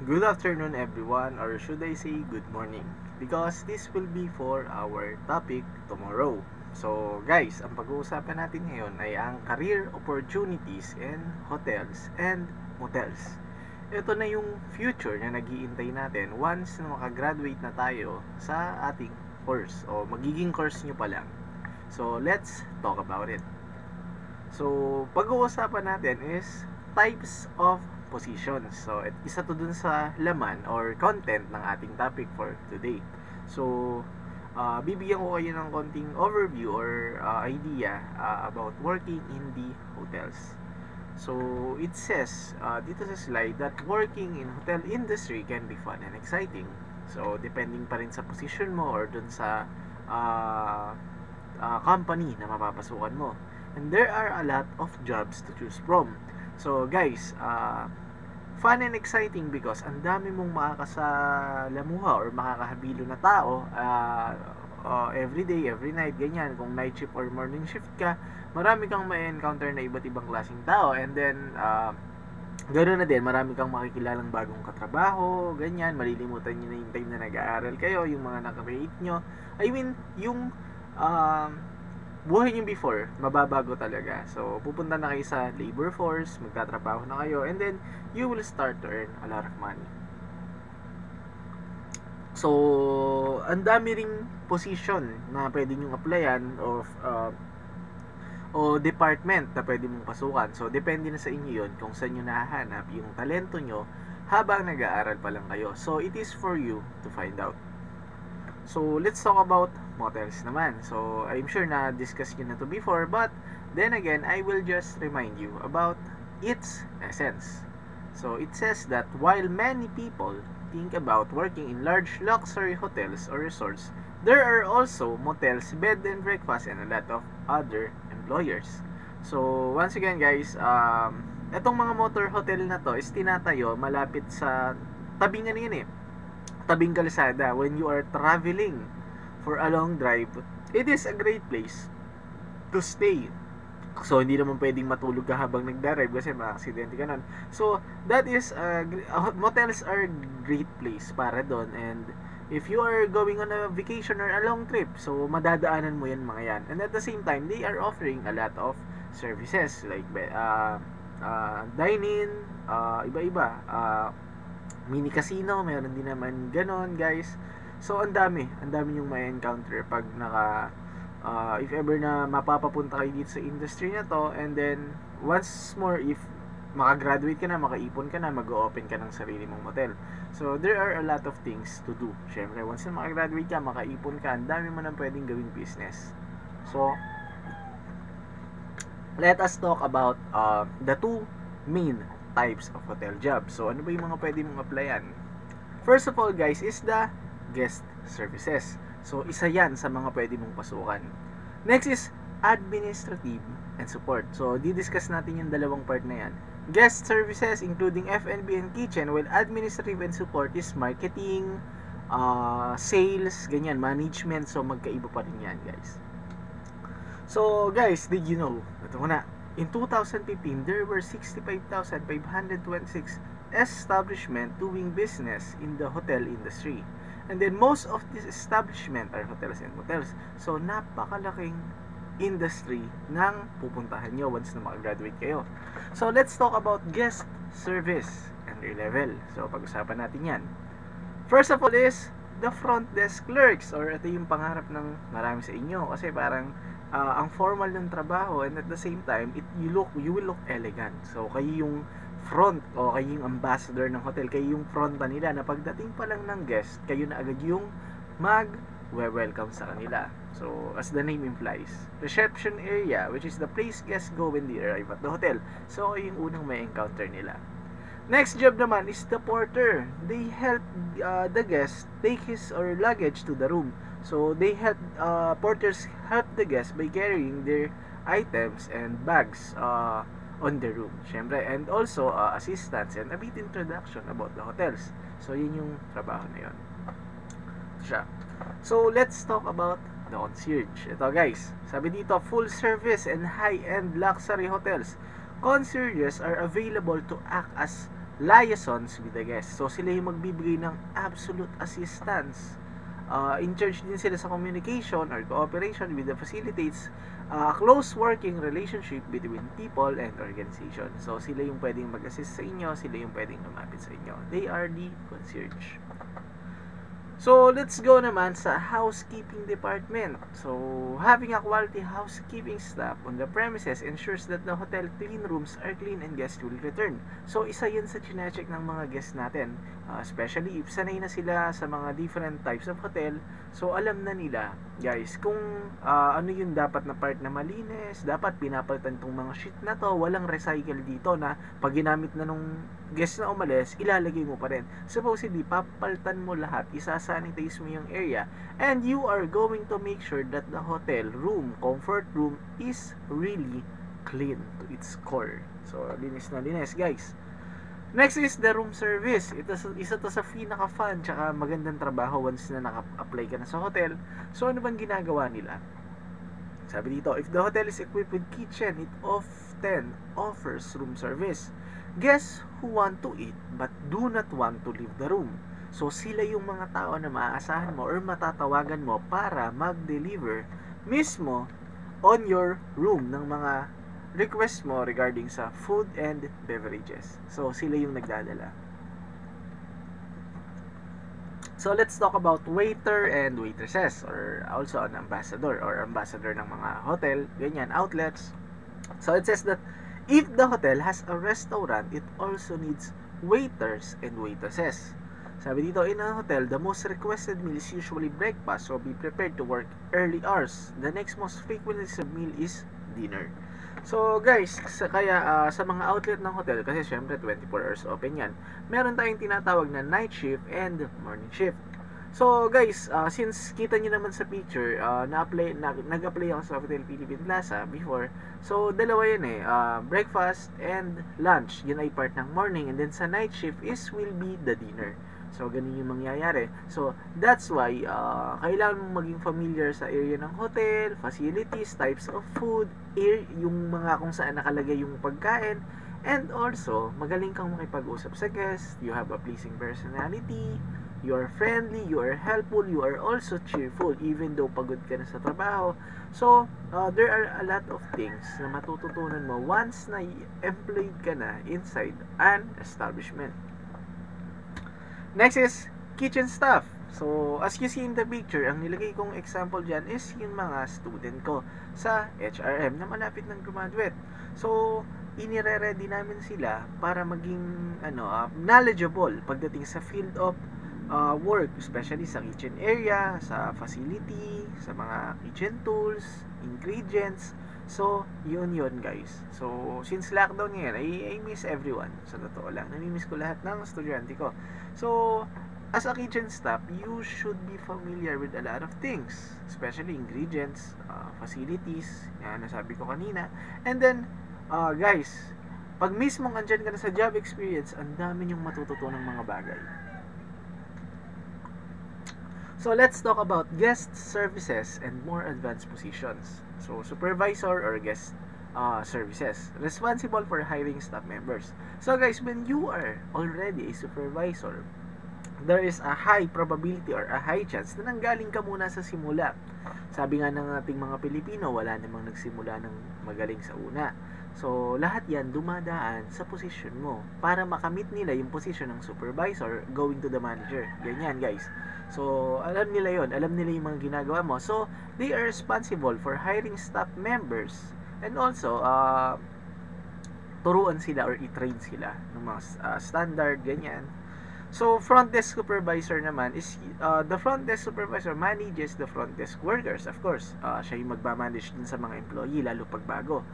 Good afternoon everyone, or should I say good morning, because this will be for our topic tomorrow. So guys, ang pag-uusapan natin ngayon ay ang career opportunities in hotels and motels. Ito na yung future na nag-iintay natin once na makagraduate na tayo sa ating course o magiging course nyo pa lang. So let's talk about it. So pag-uusapan natin is types of positions. So, isa to dun sa laman or content ng ating topic for today. So, bibigyan ko kayo ng konting overview or idea about working in the hotels. So, it says dito sa slide that working in hotel industry can be fun and exciting. So, depending pa rin sa position mo or dun sa company na mapapasukan mo. And there are a lot of jobs to choose from. So guys, fun and exciting because ang dami mong makakasalamuha or makakahabilo na tao every day, every night, ganyan. Kung night shift or morning shift ka, marami kang ma-encounter na iba't ibang klaseng tao. And then, ganoon na din, marami kang makikilalang bagong katrabaho, ganyan. Malilimutan nyo na yung time na nag-aaral kayo, yung mga nakarate nyo. I mean, yung buhay nyo before, mababago talaga. So, pupunta na kayo sa labor force, magtatrabaho na kayo, and then, you will start to earn a lot of money. So, ang dami ring position na pwede nyong applyan o department na pwede mong pasukan. So, depende na sa inyo yun kung saan nyo nahahanap yung talento nyo habang nag-aaral pa lang kayo. So, it is for you to find out. So, let's talk about motels naman. So, I'm sure na discuss nyo na to before, but then again, I will just remind you about its essence. So, it says that while many people think about working in large luxury hotels or resorts, there are also motels, bed and breakfast, and a lot of other employers. So, once again guys, etong mga motor hotel na to is tinatayo malapit sa tabing ano yun tabing kalsada. When you are traveling for a long drive, it is a great place to stay. So, hindi naman pwedeng matulog ka habang nagdarive kasi ma-aksidente ka nun. So, that is, motels are great place para doon. And if you are going on a vacation or a long trip, so madadaanan mo yan mga yan. And at the same time, they are offering a lot of services like dine-in, iba-iba, mini casino, meron din naman ganon guys. So ang dami yung may encounter pag if ever na mapapapunta kayo dito sa industry na to. And then once more, if makagraduate ka na, makaipon ka na, mag-open ka ng sarili mong motel. So there are a lot of things to do. Syempre once na makagraduate ka, makaipon ka, ang dami mo nang pwedeng gawing business. So let us talk about the two main types of hotel jobs. So, ano ba yung mga pwede mong applyan? First of all, guys, is the guest services. So, isa yan sa mga pwede mong pasukan. Next is administrative and support. So, di-discuss natin yung dalawang part na yan. Guest services, including F&B and kitchen, while administrative and support is marketing, sales, ganyan, management. So, magkaiba pa rin yan, guys. So, guys, did you know? Ito muna. In 2015, there were 65,526 establishments doing business in the hotel industry. And then most of these establishments are hotels and motels. So napakalaking industry ng pupuntahan nyo once na makagraduate kayo. So let's talk about guest service entry level. So pag-usapan natin yan. First of all is the front desk clerks, or ito yung pangarap ng marami sa inyo kasi parang ang formal ng trabaho, and at the same time you will look elegant. So kayo yung front o kayo yung ambassador ng hotel, kayo yung fronta nila na pagdating pa lang ng guest, kayo na agad yung welcome sa kanila. So as the name implies, reception area, which is the place guests go when they arrive at the hotel. So kayo yung unang may encounter nila. Next job naman is the porter. They help the guest take his or luggage to the room. So they help porters help the guest by carrying their items and bags on the room. Syempre, and also assistance and a bit introduction about the hotels. So yun yung trabaho na yun. So let's talk about the concierge. Ito guys, sabi dito, full service and high-end luxury hotels. Concierges are available to act as liaisons with the guests. So, sila yung magbibigay ng absolute assistance. In charge din sila sa communication or cooperation with the facilitates close working relationship between people and organization. So, sila yung pwedeng mag-assist sa inyo, sila yung pwedeng lumapit sa inyo. They are the concierge. So, let's go naman sa housekeeping department. So, having a quality housekeeping staff on the premises ensures that the hotel clean rooms are clean and guests will return. So, isa yun sa chinecheck ng mga guests natin. Especially if sanay na sila sa mga different types of hotel. So, alam na nila, guys, kung ano yung dapat na part na malinis, dapat pinapalitan tong mga sheet na to, walang recycle dito na pag ginamit na nung guest na umalis, ilalagay mo pa rin. Supposedly, papalitan mo lahat, isasanitize mo yung area, and you are going to make sure that the hotel room, comfort room, is really clean to its core. So, linis na linis, guys. Next is the room service. Isa to sa pinaka-fun tsaka magandang trabaho once na naka-apply ka na sa hotel. So, ano bang ginagawa nila? Sabi dito, if the hotel is equipped with kitchen, it often offers room service. Guests who want to eat but do not want to leave the room. So, sila yung mga tao na maaasahan mo or matatawagan mo para mag-deliver mismo on your room ng mga request mo regarding sa food and beverages. So, sila yung nagdadala. So, let's talk about waiter and waitresses or also an ambassador ng mga hotel, ganyan, outlets. So, it says that if the hotel has a restaurant, it also needs waiters and waitresses. Sabi dito, in a hotel, the most requested meal is usually breakfast, so be prepared to work early hours. The next most frequently served meal is dinner. So guys, sa mga outlet ng hotel, kasi syempre 24 hours open yan, meron tayong tinatawag na night shift and morning shift. So guys, since kita nyo naman sa picture, nag-apply ako sa Hotel Philippine Plaza before. So dalawa yan breakfast and lunch, yun ay part ng morning, and then sa night shift will be the dinner. So, ganun yung mangyayari. So, that's why, kailangan mong maging familiar sa area ng hotel, facilities, types of food, yung mga kung saan nakalagay yung pagkain, and also, magaling kang makipag-usap sa guests, you have a pleasing personality, you are friendly, you are helpful, you are also cheerful, even though pagod ka na sa trabaho. So, there are a lot of things na matututunan mo once na employed ka na inside an establishment. Next is kitchen staff. So, as you see in the picture, ang nilagay kong example dyan is yung mga student ko sa HRM na malapit ng graduate. So, inire-ready namin sila para maging knowledgeable pagdating sa field of work, especially sa kitchen area, sa facility, sa mga kitchen tools, ingredients. So, yun guys. So, since lockdown ngayon, I miss everyone. Sa totoo lang, namimiss ko lahat ng estudyante ko. So, as a kitchen staff, you should be familiar with a lot of things, especially ingredients, facilities, yan nasabi ko kanina. And then, guys, pag mismong andyan ka na sa job experience, ang dami niyong matututunan ng mga bagay. So, let's talk about guest services and more advanced positions. So, supervisor or guest services, responsible for hiring staff members. So, guys, when you are already a supervisor, there is a high probability or a high chance na nanggaling ka muna sa simula. Sabi nga ng ating mga Pilipino, wala namang nagsimula ng magaling sa una. So, lahat yan dumadaan sa posisyon mo para makamit nila yung posisyon ng supervisor going to the manager. Ganyan, guys. So, alam nila yon, alam nila yung mga ginagawa mo. So, they are responsible for hiring staff members and also turuan sila or i-train sila ng mga standard, ganyan. So, front desk supervisor naman is the front desk supervisor manages the front desk workers, of course. Siya yung magmamanage din sa mga employee, lalo pag bago.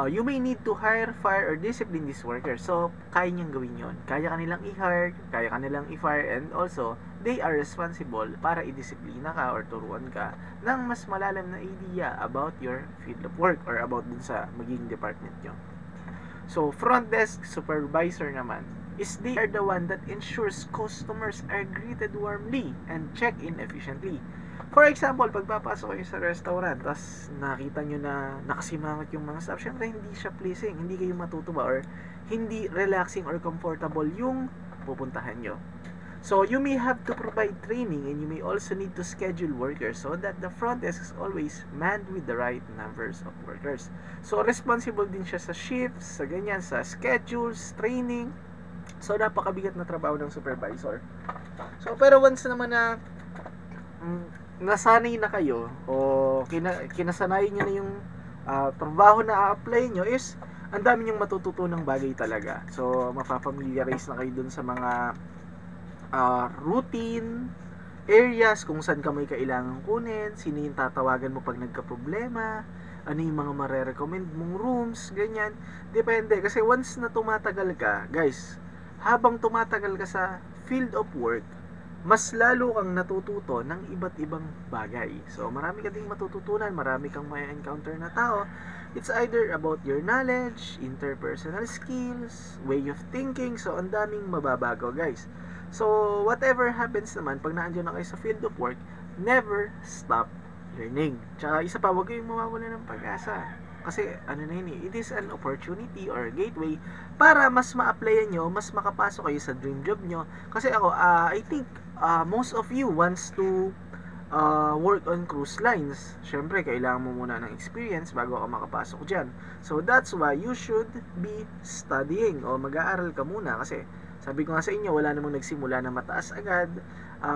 You may need to hire, fire, or discipline these workers. So, kaya niyang gawin yon. Kaya kanilang i-hire, kaya kanilang i-fire, and also, they are responsible para i-disiplina ka or turuan ka ng mas malalim na idea about your field of work or about dun sa magiging department nyo. So, front desk supervisor naman is they are the one that ensures customers are greeted warmly and check in efficiently. For example, pag papasok kayo sa restaurant, tapos nakita nyo na nakasimangot yung mga staff, syempre hindi siya pleasing, hindi kayo matutuwa or hindi relaxing or comfortable yung pupuntahan nyo. So, you may have to provide training and you may also need to schedule workers so that the front desk is always manned with the right numbers of workers. So, responsible din siya sa shifts, sa ganyan, sa schedules, training. So, napakabigat na trabaho ng supervisor. So, pero once naman na nasanay na kayo o kinasanayan nyo na yung trabaho na a-apply nyo is ang dami nyong matututunang bagay talaga. So, mapapamiliarize na kayo dun sa mga routine areas kung saan ka may kailangan kunin, sino yung tatawagan mo pag nagka-problema, ano yung mga mare-recommend mong rooms, ganyan. Depende. Kasi once na tumatagal ka, guys, habang tumatagal ka sa field of work, mas lalo kang natututo ng iba't ibang bagay. So, marami ka ding matututunan, marami kang may encounter na tao. It's either about your knowledge, interpersonal skills, way of thinking. So, ang daming mababago, guys. So, whatever happens naman, pag naandyan na kayo sa field of work, never stop learning. Tsaka, isa pa, huwag kayong mawawala ng pag-asa. Kasi, ano na yun it is an opportunity or gateway para mas ma-applyan nyo, mas makapasok kayo sa dream job nyo. Kasi ako, I think, most of you wants to work on cruise lines. Syempre, kailangan mo muna ng experience bago ka makapasok dyan. So, that's why you should be studying o mag-aaral ka muna kasi sabi ko nga sa inyo, wala namang nagsimula na mataas agad.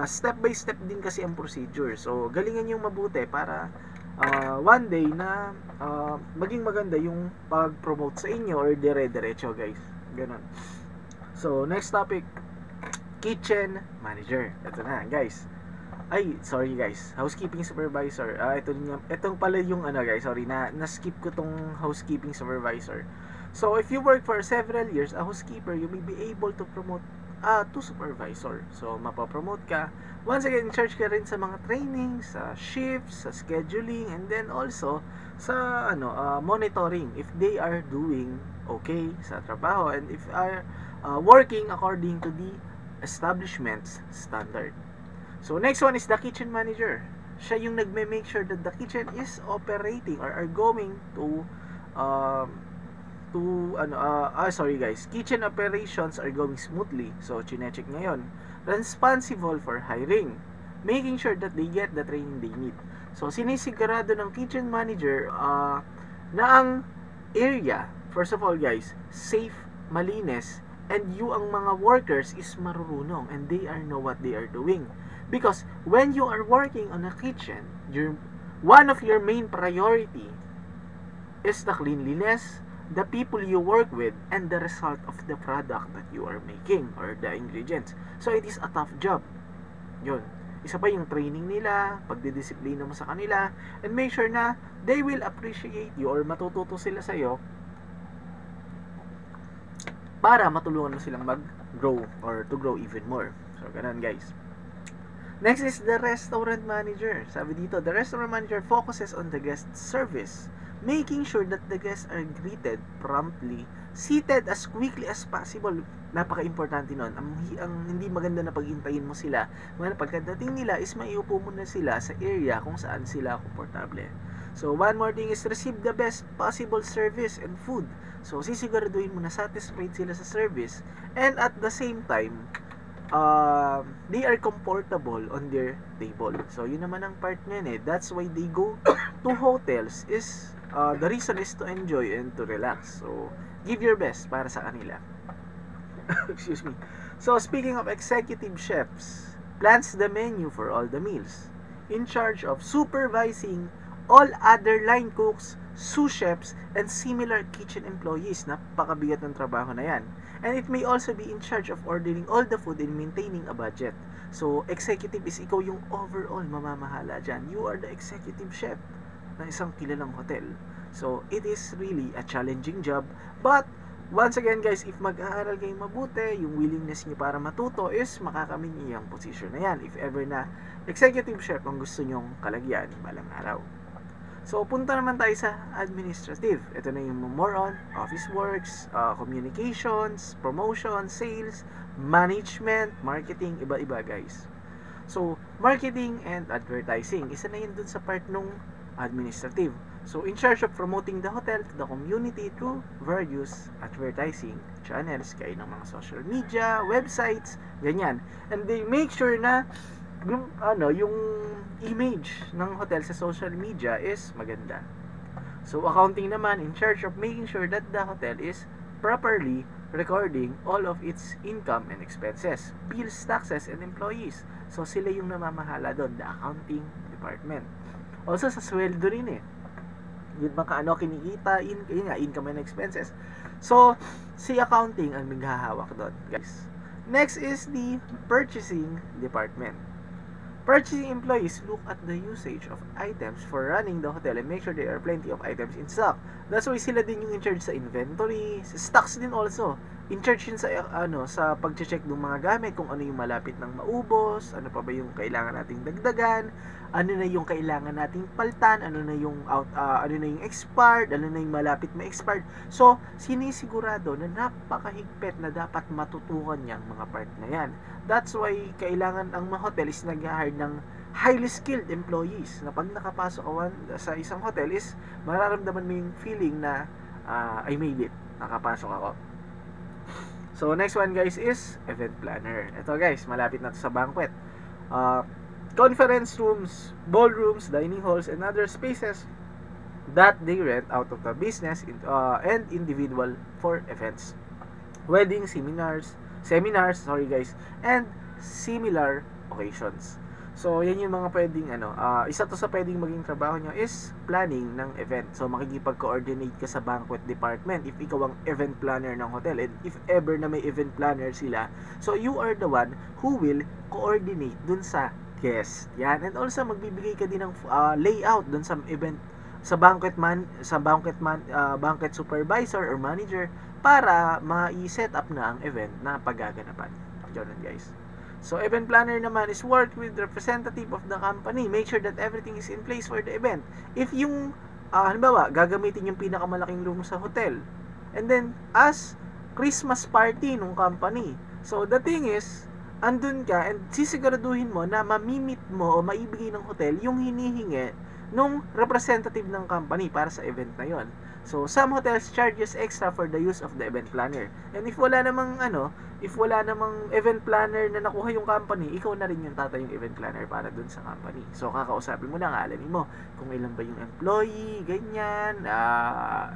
Step by step din kasi ang procedure. So, galingan yung mabuti para one day na maging maganda yung pag-promote sa inyo or dire-diretso, guys. Ganon. So, next topic, kitchen manager. Ito na, guys. Ay, sorry guys. Housekeeping supervisor. Itong pala yung guys, sorry na-skip ko tong housekeeping supervisor. So, if you work for several years, a housekeeper, you may be able to promote to supervisor. So, mapapromote ka. Once again, in charge ka rin sa mga trainings, sa shifts, sa scheduling, and then also sa monitoring if they are doing okay sa trabaho and if are working according to the establishment's standard. So, next one is the kitchen manager. Siya yung nagme-make sure that the kitchen is operating or are going to sorry guys, kitchen operations are going smoothly. So, chinecheck ngayon. Responsible for hiring, making sure that they get the training they need. So, sinisigurado ng kitchen manager na ang area, first of all guys, safe, malinis, and you ang mga workers is marurunong and they know what they are doing. Because when you are working on a kitchen, one of your main priority is the cleanliness, the people you work with, and the result of the product that you are making or the ingredients. So, it is a tough job. Yun. Isa pa yung training nila, pagdidisiplina mo sa kanila, and make sure na they will appreciate you or matututo sila sa'yo para matulungan mo silang mag-grow or to grow even more. So, ganun guys. Next is the restaurant manager. Sabi dito, the restaurant manager focuses on the guest service, making sure that the guests are greeted promptly, seated as quickly as possible. Napaka-importante nun. Ang hindi maganda na pag-hintayin mo sila, pagkadating nila is maiupo mo na sila sa area kung saan sila komportable. So, one more thing is receive the best possible service and food. So, sisiguraduhin mo na satisfied sila sa service and at the same time, they are comfortable on their table. So, yun naman ang part nyo That's why they go to hotels is the reason is to enjoy and to relax. So, give your best para sa kanila. Excuse me. So, speaking of executive chefs, plans the menu for all the meals. In charge of supervising all other line cooks, sous chefs, and similar kitchen employees. Napakabigat ng trabaho na yan. And it may also be in charge of ordering all the food and maintaining a budget. So, executive is ikaw yung overall mamamahala dyan. You are the executive chef ng isang kilalang hotel. So, it is really a challenging job. But, once again guys, if mag-aaral kayong mabuti, yung willingness niyo para matuto is makakamit niyo yung position na yan. If ever na executive chef ang gusto nyong kalagyan balang araw. So, punta naman tayo sa administrative. Ito na yung more on office works, communications, promotion, sales, management, marketing, iba-iba guys. So, marketing and advertising, isa na yun dun sa part nung administrative. So, in charge of promoting the hotel to the community through various advertising channels, kaya ng mga social media, websites, ganyan. And they make sure na yung image ng hotel sa social media is maganda. So, accounting naman in charge of making sure that the hotel is properly recording all of its income and expenses, bills, taxes, and employees. So, sila yung namamahala doon, the accounting department. Also, sa sweldo rin eh. Yun bang kaano kinikita, yun nga, income and expenses. So, si accounting ang naghahawak doon, guys. Next is the purchasing department. Purchasing employees look at the usage of items for running the hotel and make sure there are plenty of items in stock. That's why sila din yung in charge sa inventory, sa stocks din also. In charge yun sa sa pagche-check ng mga gamit, kung ano yung malapit nang maubos, ano pa ba yung kailangan nating dagdagan, ano na yung kailangan nating paltan, ano na yung expired, ano na yung malapit ma-expired. So, sinisigurado na napakahigpit na dapat matutukan yang mga part na yan. That's why kailangan ang mga hotel is nag-hire ng highly skilled employees na pag nakapasok sa isang hotel is mararamdaman mo yung feeling na I made it, nakapasok ako. So, next one guys is event planner. Ito guys, malapit na to sa banquet. Conference rooms, ballrooms, dining halls, and other spaces that they rent out of the business and individual for events. Weddings, seminars, and similar occasions. So, yan yung mga pwedeng isa to sa pwedeng maging trabaho nyo is planning ng event. So, makikipag-coordinate ka sa banquet department if ikaw ang event planner ng hotel, and if ever na may event planner sila, so you are the one who will coordinate dun sa guest. Yan. And also, magbibigay ka din ng layout dun sa event, sa banquet supervisor or manager para ma-set up na ang event na paggaganapan. Ganun guys. So, event planner naman is work with representative of the company. Make sure that everything is in place for the event. If yung, halimbawa, gagamitin yung pinakamalaking room sa hotel, and then, as Christmas party ng company. So, the thing is, andun ka, and sisiguraduhin mo na mamimit mo o maibigay ng hotel yung hinihingi nung representative ng company para sa event na yon. So, some hotels charges extra for the use of the event planner. And if wala namang event planner na nakuha yung company, ikaw na rin yung tatay yung event planner para dun sa company. So, kakausapin mo lang, alamin mo kung ilan ba yung employee, ganyan,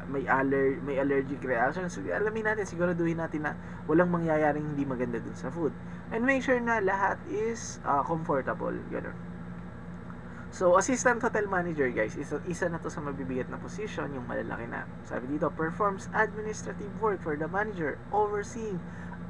may allergic reaction. So, alamin natin, siguraduhin natin na walang mangyayaring hindi maganda dun sa food. And make sure na lahat is comfortable, gano'n. So, assistant hotel manager guys, isa na to sa mabibigat na position, yung malalaki na. Sabi dito, performs administrative work for the manager, overseeing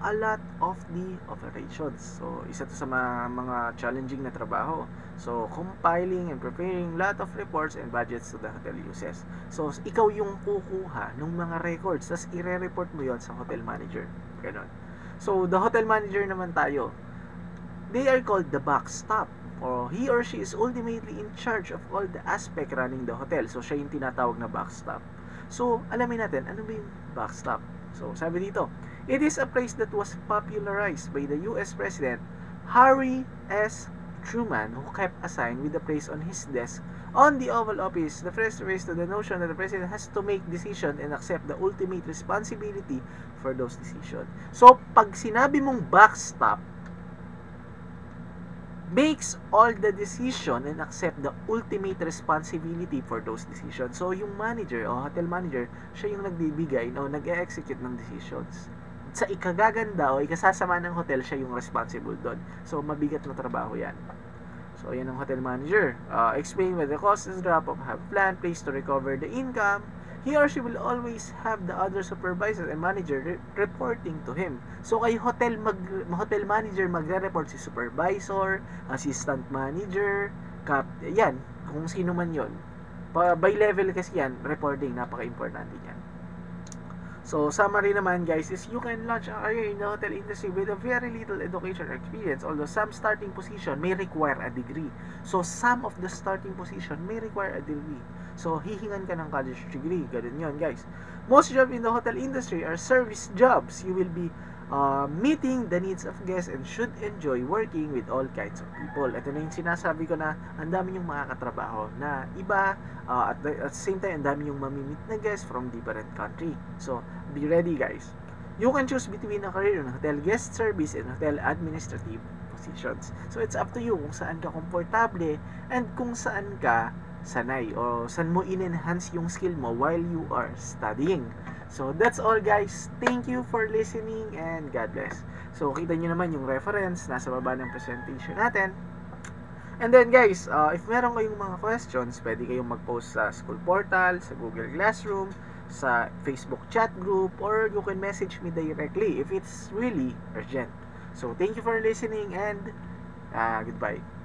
a lot of the operations. So, isa to sa mga challenging na trabaho. So, compiling and preparing lot of reports and budgets to the hotel uses. So, ikaw yung kukuha ng mga records, tas i-report mo yon sa hotel manager. Ganon. So, the hotel manager naman tayo, they are called the backstop. Or he or she is ultimately in charge of all the aspect running the hotel. So, siya yung tinatawag na backstop. So, alamin natin, ano ba yung backstop? So, sabi dito, it is a phrase that was popularized by the US President Harry S. Truman, who kept a sign with the phrase on his desk on the Oval Office. The phrase refers to the notion that the President has to make decisions and accept the ultimate responsibility for those decisions. So, pag sinabi mong backstop, makes all the decision and accept the ultimate responsibility for those decisions. So, yung manager o hotel manager, siya yung nagbibigay o nag-execute ng decisions. Sa ikagaganda o ikasasama ng hotel, siya yung responsible doon. So, mabigat na trabaho yan. So, yan ang hotel manager. Explain where the cost is drop off, have plan, place to recover the income. He or she will always have the other supervisor and manager reporting to him. So, kay hotel manager magre-report si supervisor, assistant manager, yan, kung sino man yon. By level kasi yan, reporting, napaka-importante yan. So, summary naman guys is you can launch a career in the hotel industry with a very little education experience, although some starting position may require a degree. So, some of the starting position may require a degree. So, hihingan ka ng college degree. Ganun yun guys. Most jobs in the hotel industry are service jobs. You will be meeting the needs of guests and should enjoy working with all kinds of people. Ito na yung sinasabi ko na ang dami yung makakatrabaho na iba, at the same time, ang dami yung mamimit na guests from different country. So, be ready guys. You can choose between a career in hotel guest service and hotel administrative positions. So, it's up to you kung saan ka komportable and kung saan ka sanay o saan mo in-enhance yung skill mo while you are studying. So, that's all guys. Thank you for listening and God bless. So, kita nyo naman yung reference nasa baba ng presentation natin. And then guys, if meron kayong mga questions, pwede kayong mag-post sa school portal, sa Google Classroom, sa Facebook chat group, or you can message me directly if it's really urgent. So, thank you for listening and goodbye.